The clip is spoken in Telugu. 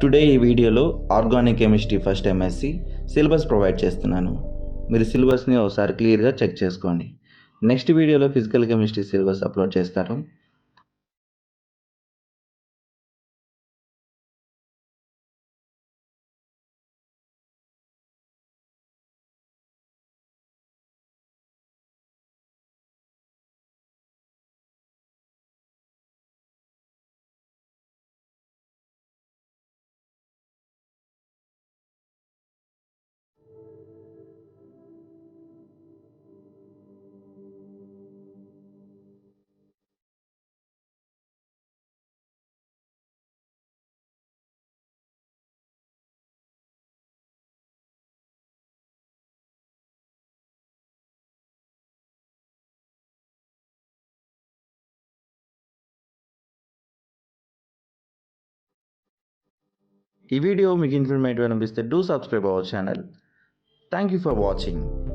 టుడే ఈ వీడియోలో organic chemistry first MSc syllabus provide చేస్తున్నాను. మీరు సిలబస్ని ఒకసారి క్లియర్గా చెక్ చేసుకోండి. నెక్స్ట్ వీడియోలో ఫిజికల్ కెమిస్ట్రీ సిలబస్ అప్లోడ్ చేస్తారు. ఈ వీడియో మీకు ఇన్ఫర్మేటివ్ అనిపిస్తే do subscribe our channel. Thank you for watching.